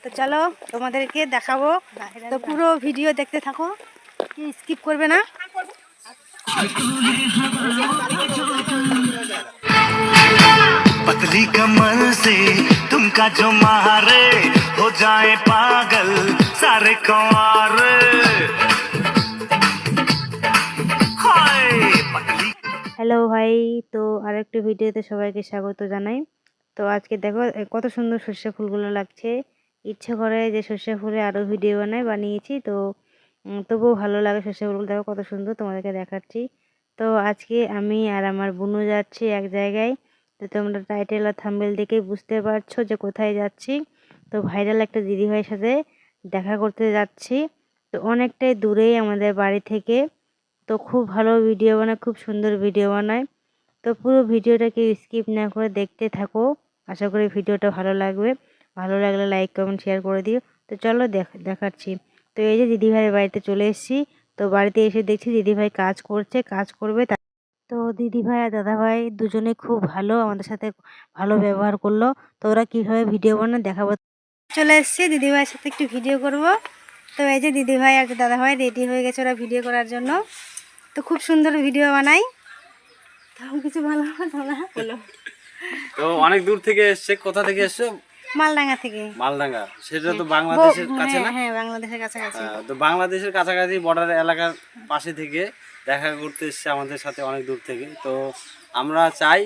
তো চলো তোমাদেরকে দেখাবো, তো পুরো ভিডিও দেখতে থাকো, কি স্কিপ করবে না। पतली कमर से तुमका जो मारे हो जाए पागल सारे कुंवार। হ্যালো ভাই, তো আরেকটি ভিডিওতে সবাইকে স্বাগত জানাই। তো আজকে দেখো কত সুন্দর সর্ষে ফুলগুলো লাগছে। ইচ্ছে করে যে সর্ষে ফুলে আরও ভিডিও বানিয়েছি, তো তবুও ভালো লাগে। সর্ষে ফুলগুলো দেখো কত সুন্দর, তোমাদেরকে দেখাচ্ছি। তো আজকে আমি আর আমার বোনও যাচ্ছি এক জায়গায়। তো তোমরা টাইটেল আর থাম্বনেল দেখেই বুঝতে পারছো যে কোথায় যাচ্ছি। তো ভাইরাল একটা দিদিভাইয়ের সাথে দেখা করতে যাচ্ছি। তো অনেকটাই দূরেই আমাদের বাড়ি থেকে। তো খুব ভালো ভিডিও বানায়, খুব সুন্দর ভিডিও বানায়। তো পুরো ভিডিওটাকে স্কিপ না করে দেখতে থাকো, আশা করি ভিডিওটা ভালো লাগবে। ভালো লাগলে লাইক কমেন্ট শেয়ার করে দিও। তো চলো দেখাচ্ছি। তো এই যে দিদিভাইয়ের বাড়িতে চলে এসেছি। তো বাড়িতে এসে দেখছি দিদিভাই কাজ করবে। তো দিদিভাই আর দাদাভাই দুজনে খুব ভালো, আমাদের সাথে ভালো ব্যবহার করলো। তো ওরা কীভাবে ভিডিও বানায় দেখাবো। চলে এসেছি দিদিভাইয়ের সাথে একটু ভিডিও করব। তো এই যে দিদিভাই আর দাদাভাই রেডি হয়ে গেছে ওরা ভিডিও করার জন্য। তো খুব সুন্দর ভিডিও বানাই। তো কিছু ভালো বলো। তো অনেক দূর থেকে এসছে। কোথা থেকে এসছো? মালডাঙ্গা থেকে। মালডাঙ্গা, সেটা তো বাংলাদেশের কাছে না? হ্যাঁ, বাংলাদেশের কাছাকাছি। তো বাংলাদেশের কাছাকাছি বর্ডার এলাকার পাশে থেকে দেখা করতে এসছে আমাদের সাথে অনেক দূর থেকে। তো আমরা চাই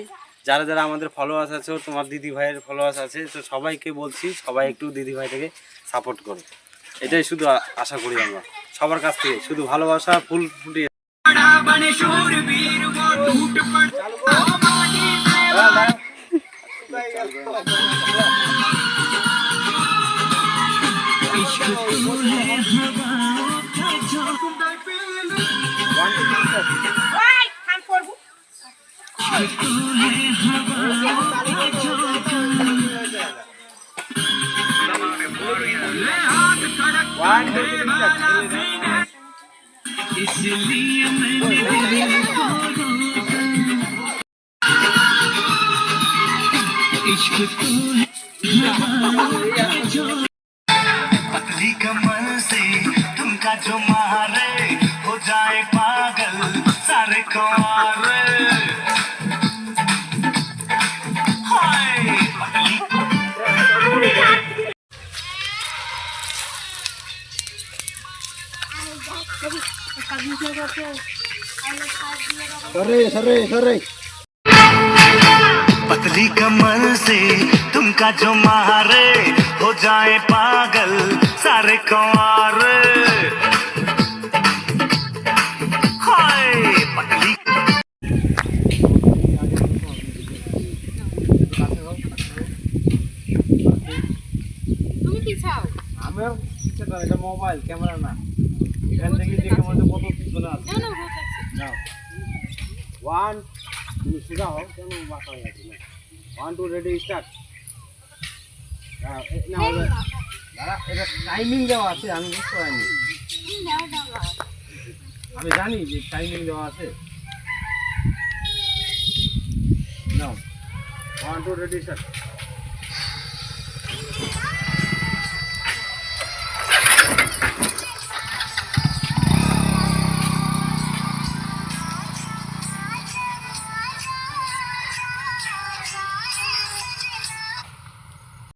যারা যারা আমাদের ফলোয়ার্স আছে, তোমার দিদি ভাইয়ের ফলোয়ার্স আছে, তো সবাইকে বলছি সবাই একটু দিদি ভাইটাকে সাপোর্ট করো। এটাই শুধু আশা করি আমরা সবার কাছ থেকে, শুধু ভালোবাসা ফুল ফুটিয়ে। पतली कमर से तुमका जो मारे हो जाए पागल सारे कुंवार। पतली कमर से तुमका जो मारे हो जाए पागल सारे कुंवार। हाय पतली তুমি কি চাও? আমার এটা মোবাইল ক্যামেরা না, এখান থেকে দেখে মনে কত কিছু না আছে। নাও 1 তুমি সোজা হও, কেন মাথা হয়ে আছে না। 1 2 রেডি স্টার্ট। দাঁড়া, এটা টাইমিং দেওয়া আছে, আমি বুঝতে পারিনি। আমি জানি যে টাইমিং দেওয়া আছে। নাও 1 2 রেডি স্টার্ট।